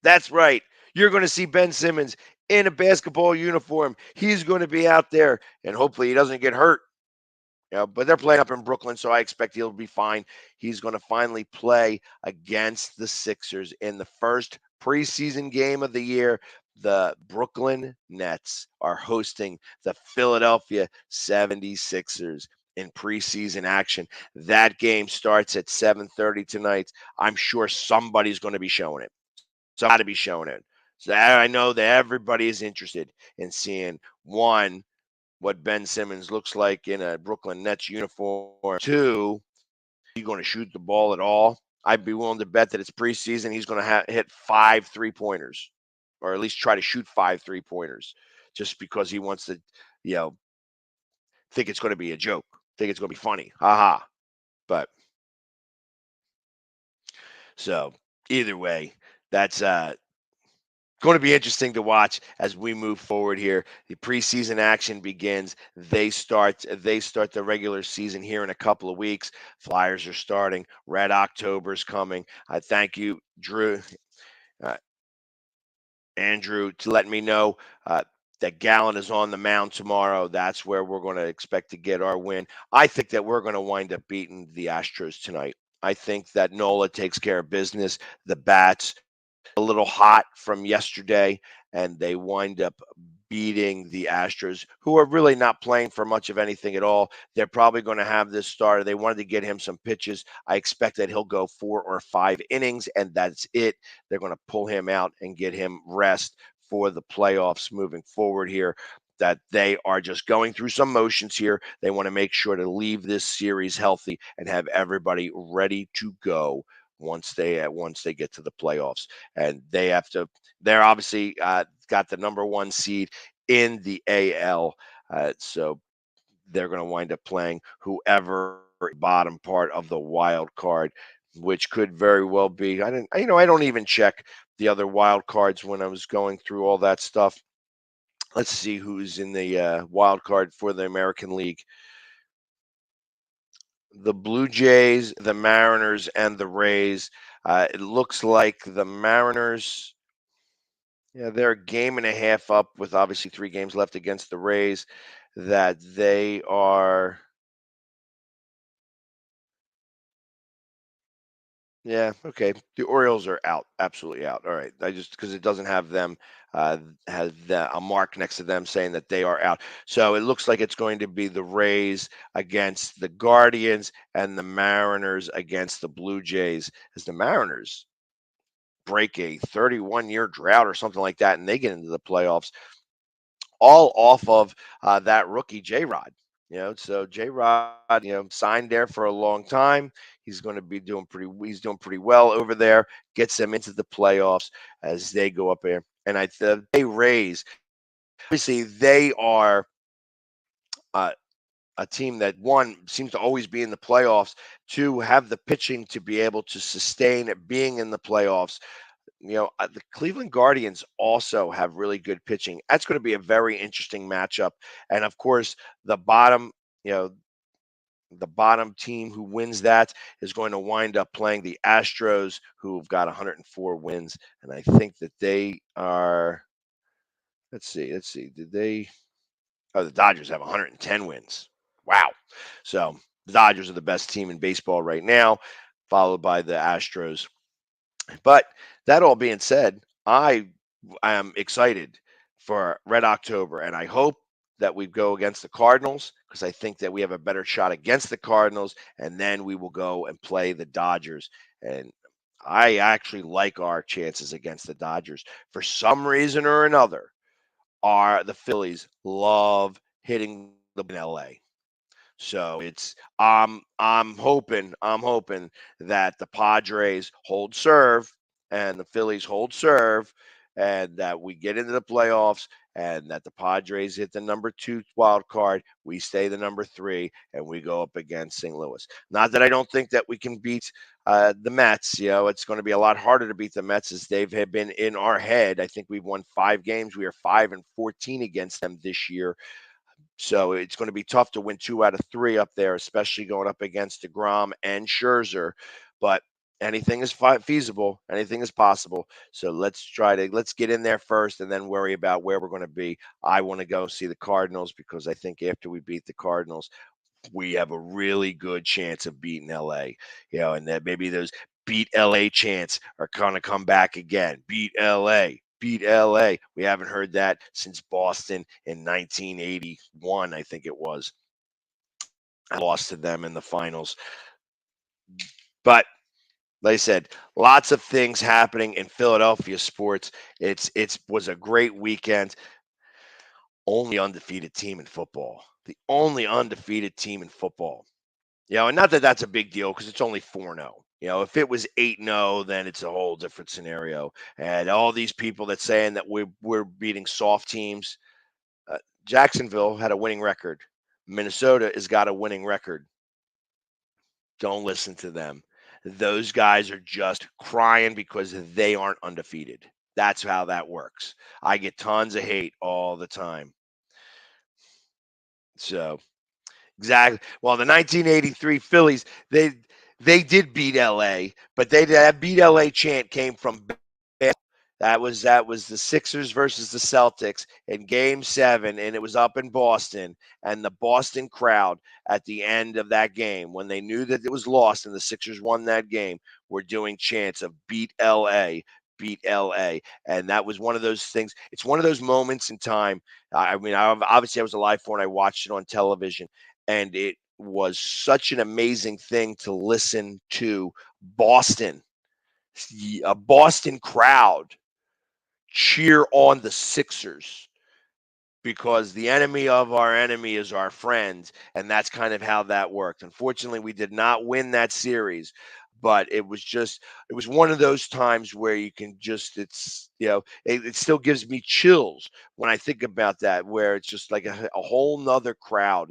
That's right. You're going to see Ben Simmons in a basketball uniform. He's going to be out there, and hopefully he doesn't get hurt. But they're playing up in Brooklyn, so I expect he'll be fine. He's going to finally play against the Sixers in the first preseason game of the year. The Brooklyn Nets are hosting the Philadelphia 76ers in preseason action. That game starts at 7:30 tonight. I'm sure somebody's going to be showing it. So I know that everybody is interested in seeing, one, what Ben Simmons looks like in a Brooklyn Nets uniform. Two, he's going to shoot the ball at all. I'd be willing to bet that it's preseason. He's going to hit 5 3-pointers, or at least try to shoot 5 3-pointers, just because he wants to, think it's going to be a joke, think it's going to be funny. Haha. But so either way, that's going to be interesting to watch as we move forward here. The preseason action begins. They start the regular season here in a couple of weeks. Flyers are starting. Red October's coming. I thank you, Andrew, to let me know that Gallen is on the mound tomorrow. That's where we're going to expect to get our win. I think that we're going to wind up beating the Astros tonight. I think that Nola takes care of business. The bats a little hot from yesterday, and they wind up beating the Astros, who are really not playing for much of anything at all. They're probably going to have this starter. They wanted to get him some pitches. I expect that he'll go 4 or 5 innings, and that's it. They're going to pull him out and get him rest for the playoffs moving forward here. That they are just going through some motions here. They want to make sure to leave this series healthy and have everybody ready to go once they get to the playoffs. And they're obviously got the number 1 seed in the AL. So they're going to wind up playing whoever bottom part of the wild card, which could very well be. I don't even check the other wild cards when I was going through all that stuff. Let's see who's in the wild card for the American League. The Blue Jays, the Mariners, and the Rays. It looks like the Mariners, they're a game and a half up with obviously 3 games left against the Rays, that they are. Yeah, okay. The Orioles are out, absolutely out. All right, because it doesn't have them has a mark next to them saying that they are out. So it looks like it's going to be the Rays against the Guardians and the Mariners against the Blue Jays, as the Mariners break a 31-year drought or something like that, and they get into the playoffs, all off of that rookie J-Rod. So J-Rod, signed there for a long time. He's going to be doing pretty well over there. Gets them into the playoffs as they go up there. And they Rays, obviously they are a team that, one, seems to always be in the playoffs. Two, have the pitching to be able to sustain being in the playoffs. The Cleveland Guardians also have really good pitching. That's going to be a very interesting matchup. And of course, the bottom team who wins that is going to wind up playing the Astros, who've got 104 wins. And I think that they are, let's see. The Dodgers have 110 wins. Wow. So the Dodgers are the best team in baseball right now, followed by the Astros. But that all being said, I am excited for Red October, and I hope that we go against the Cardinals, because I think that we have a better shot against the Cardinals, and then we will go and play the Dodgers. And I actually like our chances against the Dodgers. For some reason or another, the Phillies love hitting the in LA. So it's I'm hoping that the Padres hold serve and the Phillies hold serve, and that we get into the playoffs, and that the Padres hit the number 2 wild card, we stay the number 3, and we go up against St. Louis. Not that I don't think that we can beat the Mets. It's going to be a lot harder to beat the Mets, as they've been in our head. I think we've won 5 games. We are 5-14 against them this year. So it's going to be tough to win 2 out of 3 up there, especially going up against DeGrom and Scherzer. But anything is feasible. Anything is possible. So let's get in there first and then worry about where we're going to be. I want to go see the Cardinals, because I think after we beat the Cardinals, we have a really good chance of beating LA. And that maybe those beat LA chants are going to come back again. Beat LA. Beat LA. We haven't heard that since Boston in 1981, I think it was. I lost to them in the finals. But like I said, lots of things happening in Philadelphia sports. It was a great weekend. Only undefeated team in football. The only undefeated team in football. And not that that's a big deal because it's only 4-0. If it was 8-0, then it's a whole different scenario. And all these people that saying that we're beating soft teams, Jacksonville had a winning record. Minnesota has got a winning record. Don't listen to them. Those guys are just crying because they aren't undefeated. That's how that works. I get tons of hate all the time. So, exactly. Well, the 1983 Phillies, they did beat LA, but that beat LA chant came from that was the Sixers versus the Celtics in Game 7, and it was up in Boston. And the Boston crowd at the end of that game, when they knew that it was lost and the Sixers won that game, were doing chants of "Beat LA, beat LA," and that was one of those things. It's one of those moments in time. I mean, obviously I was alive for it, and I watched it on television, and it was such an amazing thing to listen to Boston, a Boston crowd, cheer on the Sixers, because the enemy of our enemy is our friend, and that's kind of how that worked. Unfortunately, we did not win that series, but it was one of those times where you can just, it still gives me chills when I think about that, where it's just like a whole nother crowd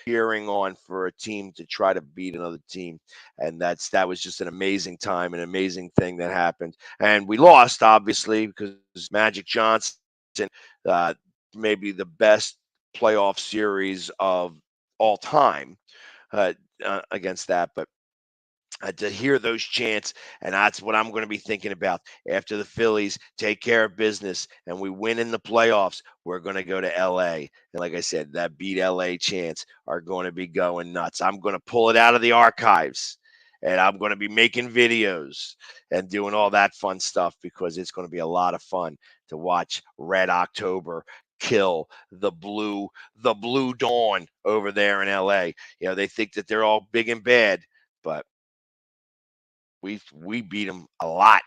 cheering on for a team to try to beat another team. And that was just an amazing time, an amazing thing that happened. And we lost, obviously, because Magic Johnson, maybe the best playoff series of all time against that. But to hear those chants, and that's what I'm going to be thinking about after the Phillies take care of business and we win in the playoffs. We're going to go to LA, and like I said, that beat LA chants are going to be going nuts. I'm going to pull it out of the archives, and I'm going to be making videos and doing all that fun stuff, because it's going to be a lot of fun to watch Red October kill the blue dawn over there in LA. They think that they're all big and bad, but we beat them a lot.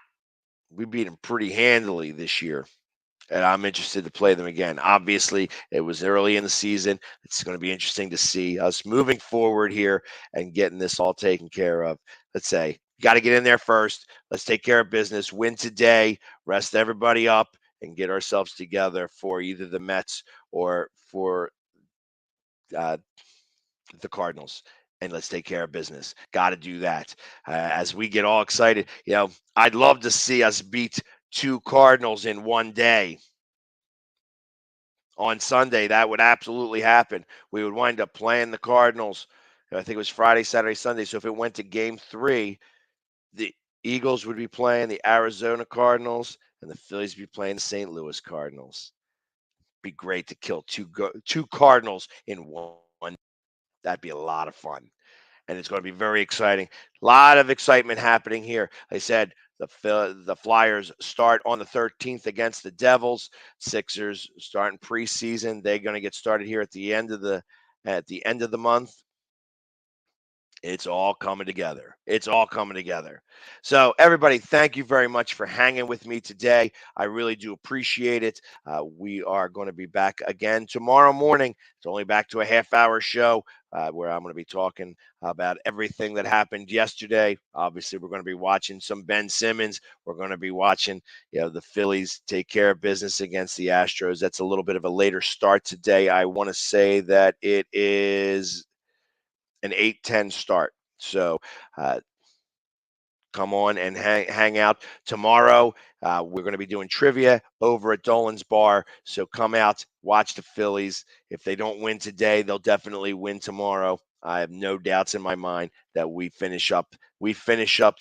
We beat them pretty handily this year, and I'm interested to play them again. Obviously, it was early in the season. It's going to be interesting to see us moving forward here and getting this all taken care of. Let's say, got to get in there first. Let's take care of business, win today, rest everybody up, and get ourselves together for either the Mets or for the Cardinals. And let's take care of business. Got to do that. As we get all excited, I'd love to see us beat 2 Cardinals in one day. On Sunday, that would absolutely happen. We would wind up playing the Cardinals. I think it was Friday, Saturday, Sunday. So if it went to Game 3, the Eagles would be playing the Arizona Cardinals, and the Phillies would be playing the St. Louis Cardinals. Be great to kill two Cardinals in one. That'd be a lot of fun, and it's going to be very exciting. A lot of excitement happening here. I said the Flyers start on the 13th against the Devils. Sixers starting preseason. They're going to get started here at the end of the month. It's all coming together. It's all coming together. So, everybody, thank you very much for hanging with me today. I really do appreciate it. We are going to be back again tomorrow morning. It's only back to a half-hour show where I'm going to be talking about everything that happened yesterday. Obviously, we're going to be watching some Ben Simmons. We're going to be watching, the Phillies take care of business against the Astros. That's a little bit of a later start today. I want to say that it is an 8:10 start. So come on and hang out tomorrow. We're going to be doing trivia over at Dolan's Bar. So come out, watch the Phillies. If they don't win today, they'll definitely win tomorrow. I have no doubts in my mind that we finish up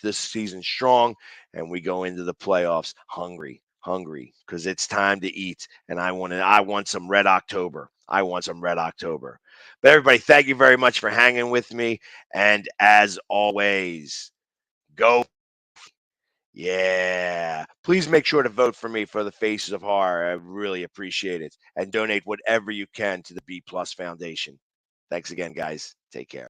this season strong, and we go into the playoffs hungry, because it's time to eat. And I want some Red October. But everybody, thank you very much for hanging with me. And as always, go. Yeah. Please make sure to vote for me for the Faces of Horror. I really appreciate it. And donate whatever you can to the B+ Foundation. Thanks again, guys. Take care.